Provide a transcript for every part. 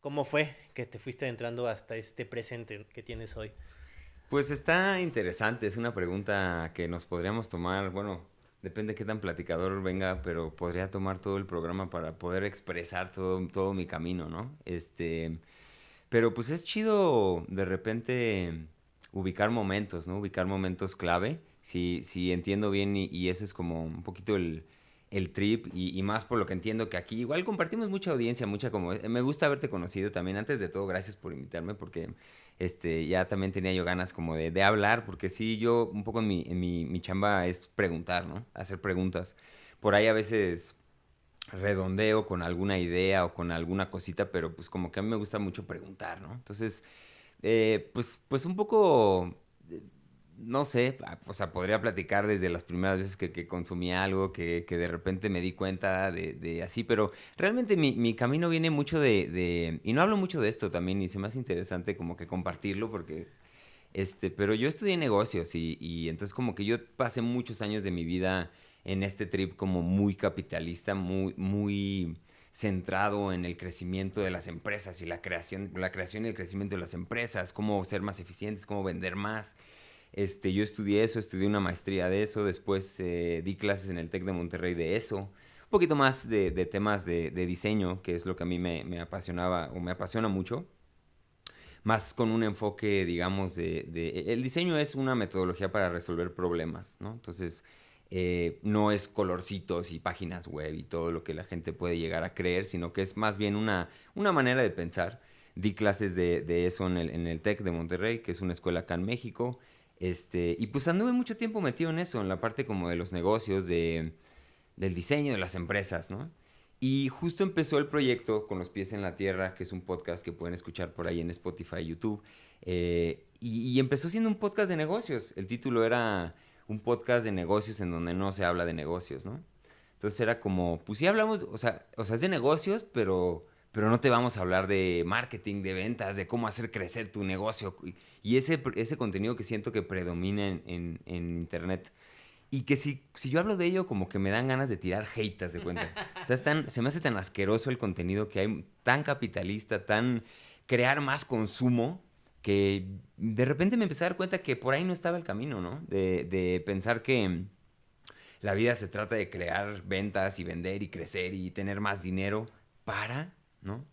¿Cómo fue que te fuiste entrando hasta este presente que tienes hoy? Pues está interesante, es una pregunta que nos podríamos tomar, bueno, depende de qué tan platicador venga, pero podría tomar todo el programa para poder expresar todo mi camino, ¿no? Pero pues es chido de repente ubicar momentos, ¿no? Ubicar momentos clave. Si entiendo bien y ese es como un poquito el trip y más por lo que entiendo que aquí igual compartimos mucha audiencia, mucha como... Me gusta haberte conocido también. Antes de todo, gracias por invitarme porque ya también tenía yo ganas como de hablar porque sí, yo un poco en mi chamba es preguntar, ¿no? Hacer preguntas. Por ahí a veces redondeo con alguna idea o con alguna cosita, pero pues como que a mí me gusta mucho preguntar, ¿no? Entonces, pues un poco, no sé, o sea, podría platicar desde las primeras veces que consumí algo, que de repente me di cuenta de así, pero realmente mi camino viene mucho y no hablo mucho de esto también, y se me hace interesante como que compartirlo porque pero yo estudié negocios y entonces como que yo pasé muchos años de mi vida en este trip como muy capitalista, muy centrado en el crecimiento de las empresas y la creación y el crecimiento de las empresas, cómo ser más eficientes, cómo vender más. Yo estudié eso, estudié una maestría de eso, después di clases en el TEC de Monterrey de eso, un poquito más de temas de diseño, que es lo que a mí me apasionaba o me apasiona mucho más con un enfoque, digamos, el diseño es una metodología para resolver problemas, ¿no? Entonces, no es colorcitos y páginas web y todo lo que la gente puede llegar a creer, sino que es más bien una manera de pensar. Di clases de eso en el TEC de Monterrey, que es una escuela acá en México. Y pues anduve mucho tiempo metido en eso, en la parte como de los negocios, del diseño de las empresas, ¿no? Y justo empezó el proyecto Con los pies en la tierra, que es un podcast que pueden escuchar por ahí en Spotify y YouTube. Y empezó siendo un podcast de negocios. El título era un podcast de negocios en donde no se habla de negocios, ¿no? Entonces era como, pues sí hablamos, o sea es de negocios, pero no te vamos a hablar de marketing, de ventas, de cómo hacer crecer tu negocio. Y ese contenido que siento que predomina en Internet y que si yo hablo de ello, como que me dan ganas de tirar hate, ¿te das de cuenta? O sea, se me hace tan asqueroso el contenido que hay, tan capitalista, tan crear más consumo, que de repente me empecé a dar cuenta que por ahí no estaba el camino, ¿no? De pensar que la vida se trata de crear ventas y vender y crecer y tener más dinero para, ¿no?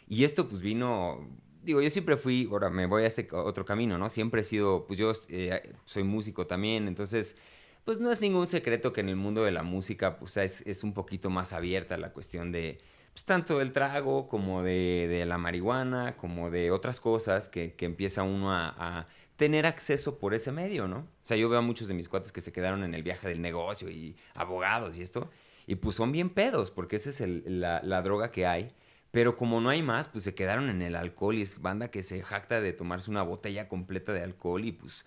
Y esto pues vino, digo, yo siempre fui, ahora me voy a este otro camino, ¿no? Siempre he sido, pues yo soy músico también, entonces, pues no es ningún secreto que en el mundo de la música, pues es un poquito más abierta la cuestión de, pues tanto del trago como de la marihuana, como de otras cosas que empieza uno a tener acceso por ese medio, ¿no? O sea, yo veo a muchos de mis cuates que se quedaron en el viaje del negocio y abogados y esto, y pues son bien pedos, porque esa es la droga que hay. Pero como no hay más, pues se quedaron en el alcohol y es banda que se jacta de tomarse una botella completa de alcohol y pues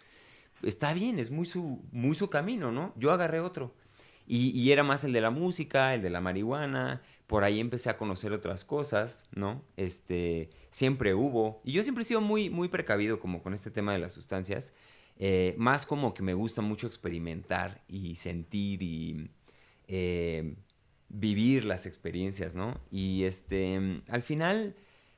está bien, es muy su camino, ¿no? Yo agarré otro. Y era más el de la música, el de la marihuana. Por ahí empecé a conocer otras cosas, ¿no? Siempre hubo. Y yo siempre he sido muy precavido como con este tema de las sustancias. Más como que me gusta mucho experimentar y sentir y eh, vivir las experiencias, ¿no? Y al final,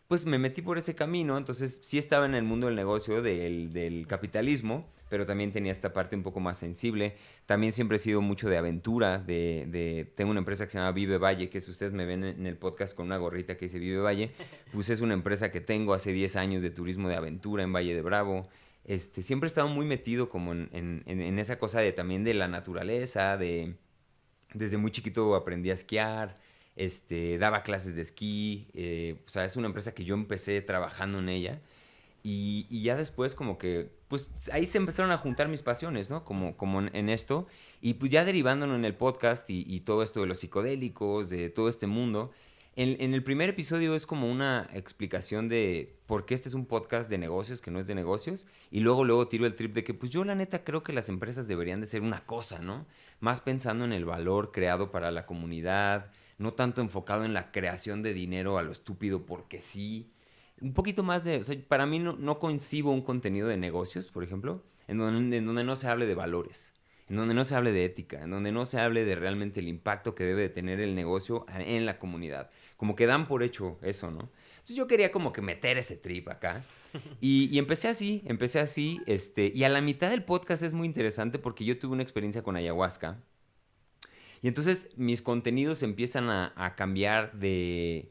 pues me metí por ese camino. Entonces sí estaba en el mundo del negocio, del capitalismo, pero también tenía esta parte un poco más sensible. También siempre he sido mucho de aventura, tengo una empresa que se llama Vive Valle, que si ustedes me ven en el podcast con una gorrita que dice Vive Valle, pues es una empresa que tengo hace 10 años de turismo de aventura en Valle de Bravo. Siempre he estado muy metido como en esa cosa de también de la naturaleza, desde muy chiquito aprendí a esquiar, daba clases de esquí, o sea, es una empresa que yo empecé trabajando en ella y ya después como que, pues ahí se empezaron a juntar mis pasiones, ¿no? Como en esto. Y pues ya derivándonos en el podcast y todo esto de los psicodélicos, de todo este mundo. En el primer episodio es como una explicación de por qué este es un podcast de negocios, que no es de negocios. Y luego tiro el trip de que pues yo la neta creo que las empresas deberían de ser una cosa, ¿no? Más pensando en el valor creado para la comunidad, no tanto enfocado en la creación de dinero a lo estúpido porque sí, un poquito más de, o sea, para mí no concibo un contenido de negocios, por ejemplo, en donde no se hable de valores, en donde no se hable de ética, en donde no se hable de realmente el impacto que debe de tener el negocio en la comunidad. Como que dan por hecho eso, ¿no? Entonces yo quería como que meter ese trip acá. Y empecé así, y a la mitad del podcast es muy interesante porque yo tuve una experiencia con ayahuasca. Y entonces mis contenidos empiezan a cambiar de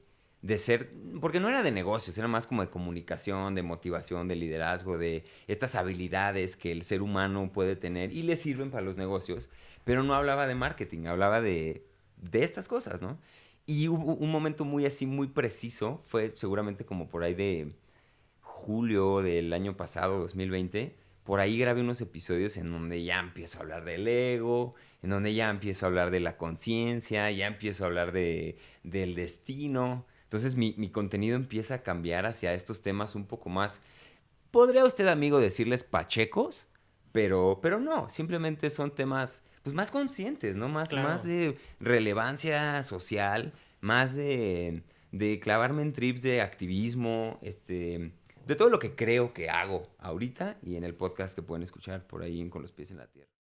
ser, porque no era de negocios, era más como de comunicación, de motivación, de liderazgo, de estas habilidades que el ser humano puede tener y le sirven para los negocios, pero no hablaba de marketing, hablaba de estas cosas, ¿no? Y hubo un momento muy así, muy preciso, fue seguramente como por ahí de julio del año pasado, 2020, por ahí grabé unos episodios en donde ya empiezo a hablar del ego, en donde ya empiezo a hablar de la conciencia, ya empiezo a hablar del destino. Entonces mi contenido empieza a cambiar hacia estos temas un poco más, podría usted, amigo, decirles pachecos, pero no, simplemente son temas pues más conscientes, ¿no? Más Claro. de relevancia social, más de clavarme en trips de activismo, de todo lo que creo que hago ahorita y en el podcast que pueden escuchar por ahí en Con los pies en la tierra.